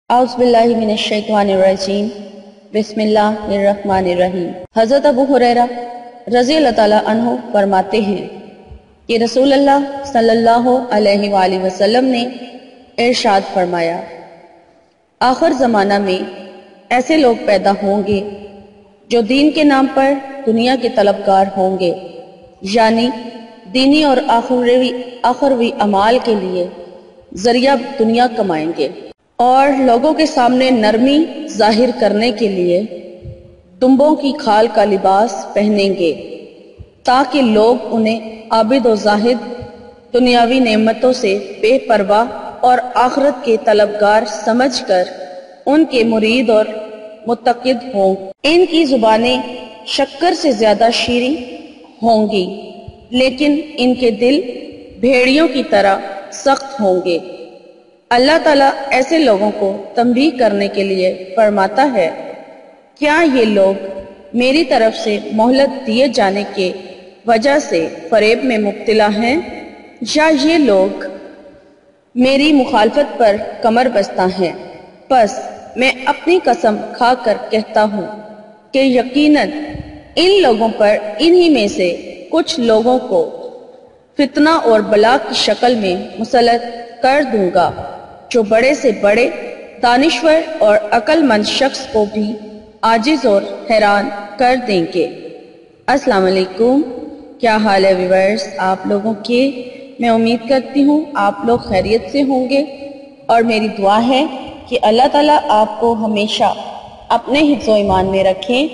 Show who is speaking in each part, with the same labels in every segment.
Speaker 1: اعوذ باللہ من الشیطان الرجیم بسم اللہ الرحمن الرحیم۔ حضرت ابو ہریرہ رضی اللہ تعالیٰ عنہ فرماتے ہیں کہ رسول اللہ صلی اللہ علیہ وآلہ وسلم نے ارشاد فرمایا، آخر زمانہ میں ایسے لوگ پیدا ہوں گے جو دین کے نام پر دنیا کے طلبگار ہوں گے، یعنی دینی اور آخروی اعمال کے لیے ذریعہ دنیا کمائیں گے، اور لوگوں کے سامنے نرمی ظاہر کرنے کے لیے دمبوں کی کھال کا لباس پہنیں گے تاکہ لوگ انہیں عابد و زاہد، دنیاوی نعمتوں سے بے پرواہ اور آخرت کے طلبگار سمجھ کر ان کے مرید اور متقد ہوں۔ ان کی زبانیں شکر سے زیادہ شیریں ہوں گی، لیکن ان کے دل بھیڑیوں کی طرح سخت ہوں گے۔ اللہ تعالیٰ ایسے لوگوں کو تنبیہ کرنے کے لیے فرماتا ہے، کیا یہ لوگ میری طرف سے مہلت دیے جانے کے وجہ سے فریب میں مبتلا ہیں، یا یہ لوگ میری مخالفت پر کمر بستہ ہیں؟ پس میں اپنی قسم کھا کر کہتا ہوں کہ یقیناً ان لوگوں پر انہی میں سے کچھ لوگوں کو فتنہ اور بلا کی شکل میں مسلط کر دوں گا، جو بڑے سے بڑے دانشور اور عقل مند شخص کو بھی عاجز اور حیران کر دیں گے۔ السلام علیکم، کیا حال ہے ویورز آپ لوگوں کے؟ میں امید کرتی ہوں آپ لوگ خیریت سے ہوں گے، اور میری دعا ہے کہ اللہ تعالیٰ آپ کو ہمیشہ اپنے حفظ و ایمان میں رکھیں،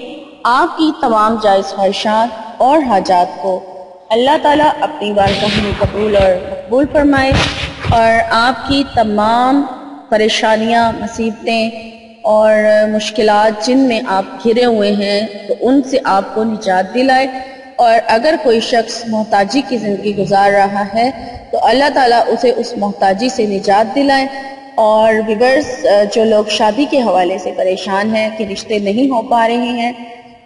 Speaker 1: آپ کی تمام جائز خواہشات اور حاجات کو اللہ تعالیٰ اپنی بارگاہ میں قبول اور مقبول فرمائے، اور آپ کی تمام پریشانیاں، مصیبتیں اور مشکلات جن میں آپ گھرے ہوئے ہیں تو ان سے آپ کو نجات دلائے، اور اگر کوئی شخص محتاجی کی زندگی گزار رہا ہے تو اللہ تعالیٰ اسے اس محتاجی سے نجات دلائے۔ اور ویورز جو لوگ شادی کے حوالے سے پریشان ہیں کہ رشتے نہیں ہو پا رہے ہیں،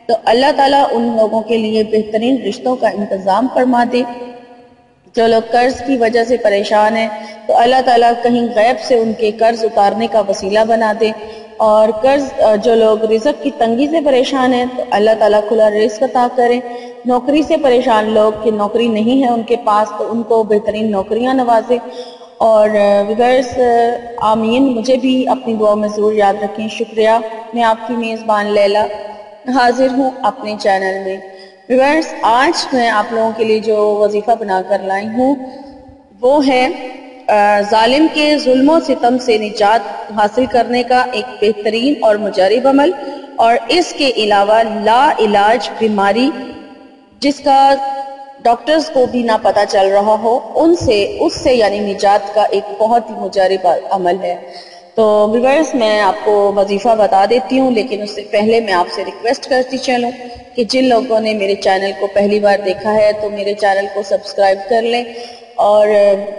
Speaker 1: تو اللہ تعالیٰ ان لوگوں کے لیے بہترین رشتوں کا انتظام فرما دے۔ جو لوگ قرض کی وجہ سے پریشان ہیں تو اللہ تعالیٰ کہیں غیب سے ان کے قرض اتارنے کا وسیلہ بنا دے، اور جو لوگ رزق کی تنگی سے پریشان ہیں تو اللہ تعالیٰ کھلا رزق عطا کرے۔ نوکری سے پریشان لوگ کہ نوکری نہیں ہے ان کے پاس تو ان کو بہترین نوکریاں نوازے۔ اور ویورز آمین، مجھے بھی اپنی دعا میں ضرور یاد رکھیں۔ شکریہ، میں آپ کی میزبان لیلا حاضر ہوں اپنے چینل میں۔ ویورز آج میں آپ لوگوں کے لیے جو وظیفہ بنا کر لائی ہوں وہ ہے ظالم کے ظلم و ستم سے نجات حاصل کرنے کا ایک بہترین اور مجرب عمل، اور اس کے علاوہ لا علاج بیماری جس کا ڈاکٹرز کو بھی نہ پتہ چل رہا ہو اس سے یعنی نجات کا ایک بہت ہی مجرب عمل ہے۔ تو ویورز میں آپ کو وظیفہ بتا دیتی ہوں، لیکن اس سے پہلے میں آپ سے ریکویسٹ کرتی چلوں کہ جن لوگوں نے میرے چینل کو پہلی بار دیکھا ہے تو میرے چینل کو سبسکرائب کر لیں، اور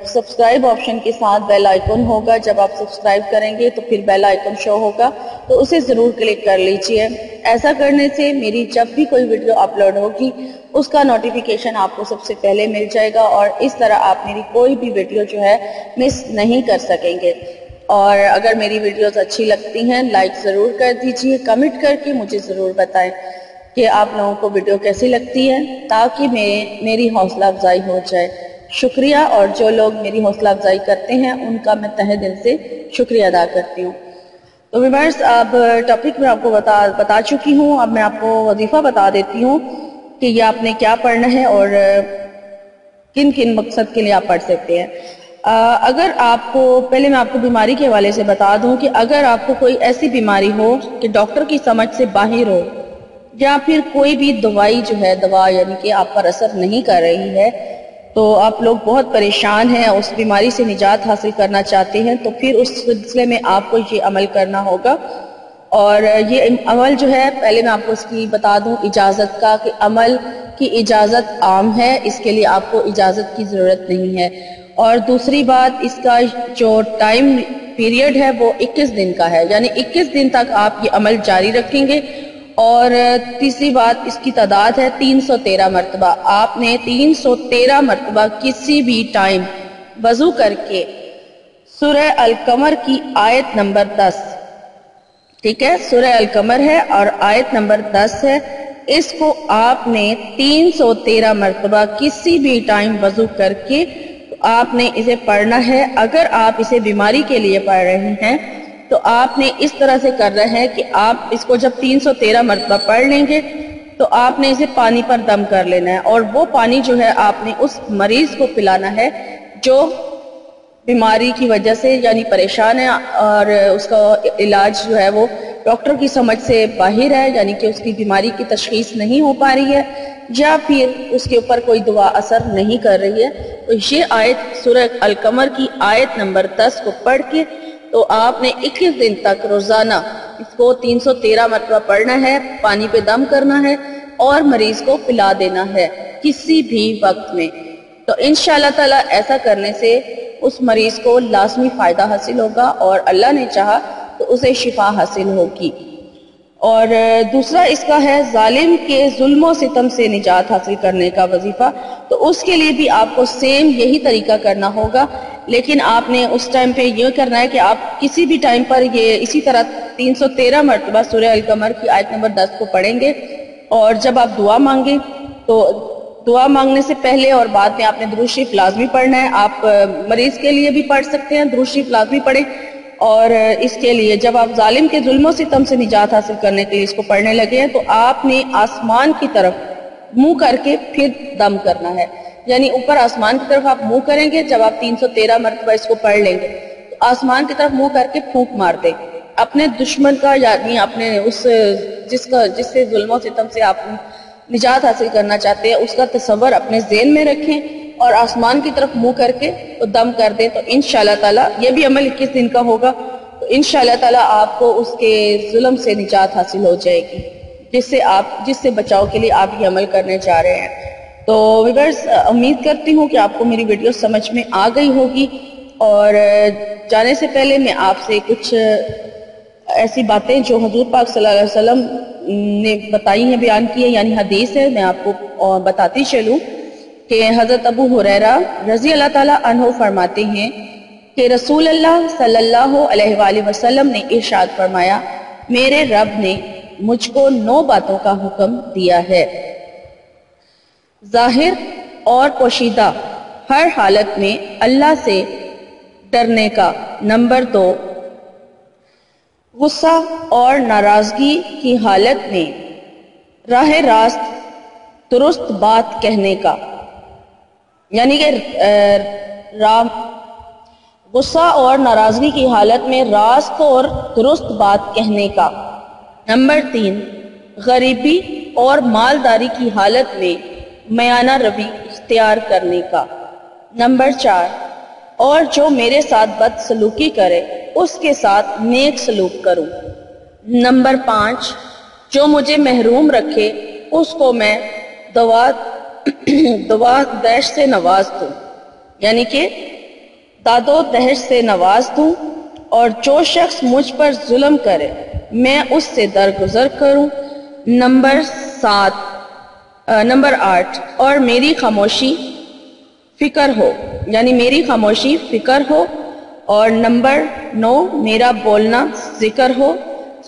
Speaker 1: سبسکرائب آپشن کے ساتھ بیل آئیکن ہوگا، جب آپ سبسکرائب کریں گے تو پھر بیل آئیکن شو ہوگا تو اسے ضرور کلک کر لیجئے۔ ایسا کرنے سے میری جب بھی کوئی ویڈیو اپلوڈ ہوگی اس کا نوٹیفیکیشن آپ کو سب سے پہلے مل جائے گا، اور اس طرح آپ میری کوئی بھی ویڈیو جو ہے مس نہیں کر سکیں گے۔ اور اگر میری ویڈیوز اچھی لگتی ہیں لائک ضرور کر دیجئے، کمنٹ کر کے مجھے ضرور بتائیں کہ آپ لوگوں کو ویڈیو کیسی لگتی ہے تاکہ میری حوصلہ افزائی ہو جائے۔ شکریہ، اور جو لوگ میری حوصلہ افزائی کرتے ہیں ان کا میں تہہ دل سے شکریہ ادا کرتی ہوں۔ تو ویورز اب ٹاپک میں آپ کو بتا چکی ہوں، اب میں آپ کو وظیفہ بتا دیتی ہوں کہ یہ آپ نے کیا پڑھنا ہے اور کن کن مقصد کے لیے آپ پڑھ سکتے ہیں۔ اگر آپ کو پہلے میں آپ کو بیماری کے حوالے سے بتا دوں کہ اگر آپ کو کوئی ایسی بیماری ہو کہ ڈاکٹر کی سمجھ سے باہر ہو، یا پھر کوئی بھی دوا یعنی کہ آپ پر اثر نہیں کر رہی ہے، تو آپ لوگ بہت پریشان ہیں، اس بیماری سے نجات حاصل کرنا چاہتے ہیں، تو پھر اس سلسلے میں آپ کو یہ عمل کرنا ہوگا۔ اور یہ عمل جو ہے پہلے میں آپ کو اس کی بتا دوں اجازت کا، کہ عمل کی اجازت عام ہے، اس کے لیے آپ کو اجازت کی ضرورت نہیں ہے۔ اور دوسری بات، اس کا جو ٹائم پیریڈ ہے وہ 21 دن کا ہے، یعنی 21 دن تک آپ یہ عمل جاری رکھیں گے۔ اور تیسری بات، اس کی تعداد ہے 313 مرتبہ۔ آپ نے 313 مرتبہ کسی بھی ٹائم وضو کر کے سورہ القمر کی آیت نمبر 10 ٹھیک ہے، سورہ القمر ہے اور آیت نمبر 10 ہے. اس کو آپ نے 313 مرتبہ کسی بھی ٹائم وضو کر کے آپ نے اسے پڑھنا ہے. اگر آپ اسے بیماری کے لیے پڑھ رہے ہیں تو آپ نے اس طرح سے کر رہے ہیں کہ آپ اس کو جب 313 مرتبہ پڑھ لیں گے تو آپ نے اسے پانی پر دم کر لینا ہے، اور وہ پانی جو ہے آپ نے اس مریض کو پلانا ہے جو بیماری کی وجہ سے یعنی پریشان ہے اور اس کا علاج جو ہے وہ ڈاکٹر کی سمجھ سے باہر ہے، یعنی کہ اس کی بیماری کی تشخیص نہیں ہو پا رہی ہے یا پھر اس کے اوپر کوئی دوا اثر نہیں کر رہی ہے. تو یہ آیت سورہ القمر کی آیت نمبر 10 کو پڑھ کے تو آپ نے 21 دن تک روزانہ اس کو 313 مرتبہ پڑھنا ہے، پانی پہ دم کرنا ہے اور مریض کو پلا دینا ہے کسی بھی وقت میں. تو انشاءاللہ تعالی ایسا کرنے سے اس مریض کو لازمی فائدہ حاصل ہوگا اور اللہ نے چاہا تو اسے شفا حاصل ہوگی. اور دوسرا اس کا ہے ظالم کے ظلم و ستم سے نجات حاصل کرنے کا وظیفہ. تو اس کے لیے بھی آپ کو سیم یہی طریقہ کرنا ہوگا، لیکن آپ نے اس ٹائم پہ یہ کرنا ہے کہ آپ کسی بھی ٹائم پر یہ اسی طرح 313 مرتبہ سورہ القمر کی آیت نمبر 10 کو پڑھیں گے. اور جب آپ دعا مانگیں تو دعا مانگنے سے پہلے اور بعد میں آپ نے درود شریف لازمی پڑھنا ہے. آپ مریض کے لیے بھی پڑھ سکتے ہیں، درود شریف لازمی پڑھیں. اور اس کے لیے جب آپ ظالم کے ظلم و ستم سے نجات حاصل کرنے کے لیے اس کو پڑھنے لگے ہیں تو آپ نے آسمان کی طرف منہ کر کے پھر دم کرنا ہے، یعنی اوپر آسمان کی طرف آپ منہ کریں گے. جب آپ 313 مرتبہ اس کو پڑھ لیں گے تو آسمان کی طرف منہ کر کے پھونک مار دیں. اپنے دشمن کا یعنی اپنے اس جس سے ظلم و ستم سے آپ نجات حاصل کرنا چاہتے ہیں اس کا تصور اپنے ذہن میں رکھیں اور آسمان کی طرف منہ کر کے تو دم کر دیں. تو انشاءاللہ تعالی یہ بھی عمل 21 دن کا ہوگا تو انشاءاللہ تعالی آپ کو اس کے ظلم سے نجات حاصل ہو جائے گی، جس سے بچاؤ کے لیے آپ یہ عمل کرنے جا رہے ہیں. تو ویورز امید کرتی ہوں کہ آپ کو میری ویڈیو سمجھ میں آ گئی ہوگی. اور جانے سے پہلے میں آپ سے کچھ ایسی باتیں جو حضور پاک صلی اللہ علیہ وسلم نے بتائی ہیں، بیان کی ہے، یعنی حدیث ہے، میں آپ کو بتاتی چلوں کہ حضرت ابو ہریرہ رضی اللہ تعالی عنہ فرماتے ہیں کہ رسول اللہ صلی اللہ علیہ وآلہ وسلم نے ارشاد فرمایا، میرے رب نے مجھ کو 9 باتوں کا حکم دیا ہے، ظاہر اور پوشیدہ ہر حالت میں اللہ سے ڈرنے کا. نمبر 2، غصہ اور ناراضگی کی حالت میں راہ راست درست بات کہنے کا، یعنی کہ غصہ اور ناراضگی کی حالت میں راست اور درست بات کہنے کا. نمبر 3، غریبی اور مالداری کی حالت میں میانہ روی اختیار کرنے کا. نمبر 4، اور جو میرے ساتھ بد سلوکی کرے اس کے ساتھ نیک سلوک کروں. نمبر 5، جو مجھے محروم رکھے اس کو میں دوا دہش سے نواز دوں، یعنی کہ داد و دہش سے نواز دوں. اور جو شخص مجھ پر ظلم کرے میں اس سے درگزر کروں. نمبر 8، اور میری خاموشی فکر ہو، یعنی میری خاموشی فکر ہو. اور نمبر 9، میرا بولنا ذکر ہو.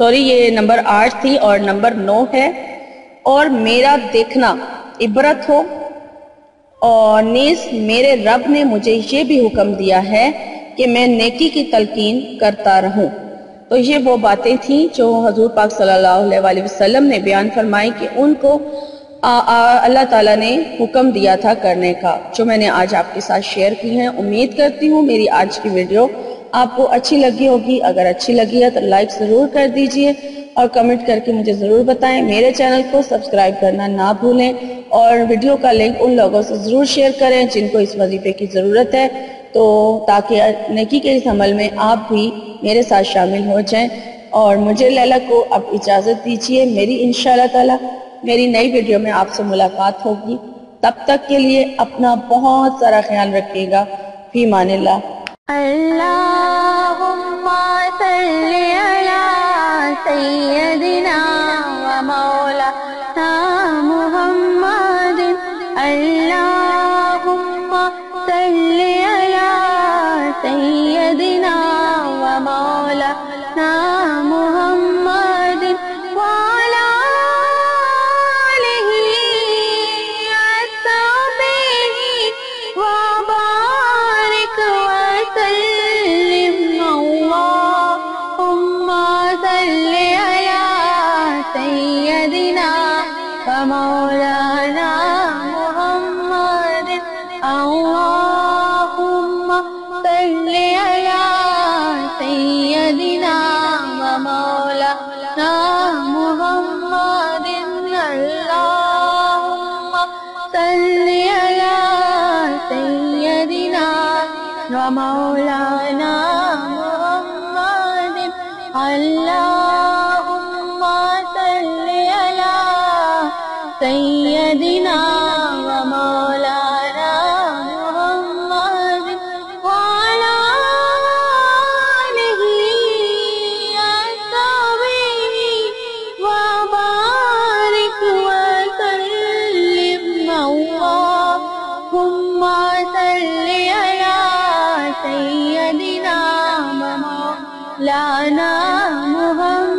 Speaker 1: یہ نمبر 8 تھی اور نمبر 9 ہے، اور میرا دیکھنا عبرت ہو. اور نیز میرے رب نے مجھے یہ بھی حکم دیا ہے کہ میں نیکی کی تلقین کرتا رہوں. تو یہ وہ باتیں تھیں جو حضور پاک صلی اللہ علیہ وآلہ وسلم نے بیان فرمائی کہ ان کو اللہ تعالیٰ نے حکم دیا تھا کرنے کا، جو میں نے آج آپ کے ساتھ شیئر کی ہیں. امید کرتی ہوں میری آج کی ویڈیو آپ کو اچھی لگی ہوگی. اگر اچھی لگی ہے تو لائک ضرور کر دیجئے اور کمنٹ کر کے مجھے ضرور بتائیں. میرے چینل کو سبسکرائب کرنا نہ بھولیں اور ویڈیو کا لنک ان لوگوں سے ضرور شیئر کریں جن کو اس وظیفے کی ضرورت ہے، تو تاکہ نیکی کے اس عمل میں آپ بھی میرے ساتھ شامل ہو جائیں. اور مجھے لیلا کو اب اجازت دیجئے. میری انشاءاللہ تعالی میری نئی ویڈیو میں آپ سے ملاقات ہوگی. تب تک کے لیے اپنا بہت سارا خیال رکھیے گا. فی امان اللہ.
Speaker 2: اللہم صلی علی سیدنا و مولانا محمد. اللہم صلی علی سیدنا و مولانا محمد. اللهم صل على سيدنا ومولانا محمد اللهم صل على سيدنا ومولانا محمد اللهم صل على سيدنا ومولانا محمد وعلى آله وصحبه وبارك وسلم اللهم صل على سيدنا ومولانا محمد